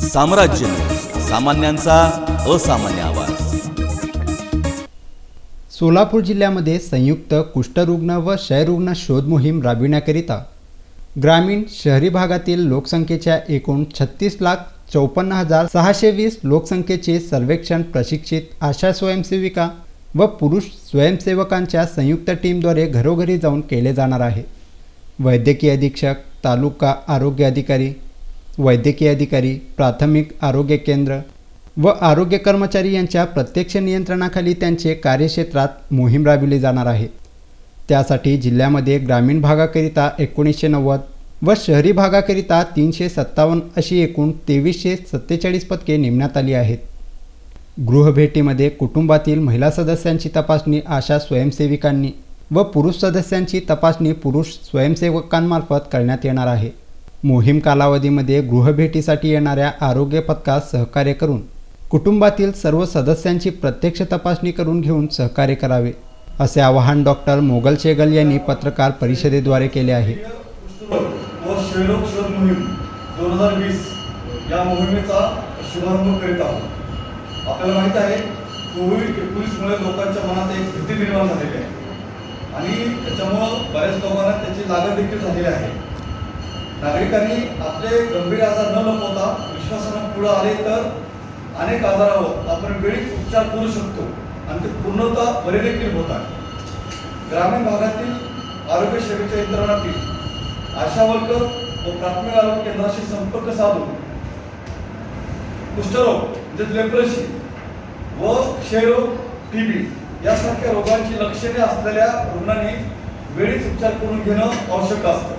साम्राज्य न्यूज, सामान्यांचा असामान्य आवाज। सोलापूर जिल्ह्यामध्ये संयुक्त कुष्ठरुग्ण व क्षयरुग्ण शोध मोहीम राबविण्याकरिता ग्रामीण शहरी भागातील लोकसंख्येच्या एकूण 36,54,620 लोकसंख्येचे सर्वेक्षण प्रशिक्षित आशा स्वयंसेविका व पुरुष स्वयंसेवकांच्या संयुक्त टीमद्वारे घरोघरी जाऊन केले जाणार आहे। वैद्यकीय अधीक्षक, तालुका आरोग्य अधिकारी, वैद्यकीय अधिकारी, प्राथमिक आरोग्य केंद्र व आरोग्य कर्मचारी यांच्या प्रत्यक्ष नियंत्रणाखाली त्यांचे कार्यक्षेत्रात मोहीम राबविली जाणार आहे। त्यासाठी जिल्ह्यामध्ये ग्रामीण भागाकरिता 1990 व शहरी भागाकरिता 357 अशी एकूण 2347 पदके नेमण्यात आली आहेत। गृहभेटीमध्ये कुटुंबातील महिला सदस्यांची तपासणी आशा स्वयंसेविकांनी व पुरुष सदस्यांची तपासणी पुरुष स्वयंसेवकांमार्फत करण्यात येणार आहे। मोहीम कालावधीमध्ये गृहभेटीसाठी येणाऱ्या आरोग्य पथकास सहकार्य करून कुटुंबातील सर्व सदस्यांची प्रत्यक्ष तपासणी करून घेऊन सहकार्य करावे, असे आवाहन डॉक्टर मोगल शेगल यांनी पत्रकार परिषदेद्वारे केले आहे। क्षयरोग शोध मोहीम 2020 या मोहिमेचा शुभारंभ करीत आहोत। आपल्याला माहिती आहे, कोविड-19मुळे लोकांच्या मनात एक भीती निर्माण झालेली आहे आणि त्याच्यामुळे बऱ्याच लोकांना त्याची लागण देखील झालेली आहे। नागरिकांनी आपले गंभीर आजार न लपवता विश्वासाने पुढे आले तर अनेक आजारावर आपण वेळीच उपचार करू शकतो आणि ते पूर्णतः बरे देखील होतात। ग्रामीण भागातील आरोग्य सेवेच्या यंत्रणातील आशा वर्कर व प्राथमिक आरोग्य केंद्राशी संपर्क साधून कुष्ठरोग म्हणजे लेप्रोसी व क्षयरोग, टीबी यासारख्या रोगांची लक्षणे असलेल्या रुग्णांनी वेळीच उपचार करून घेणं आवश्यक असतं।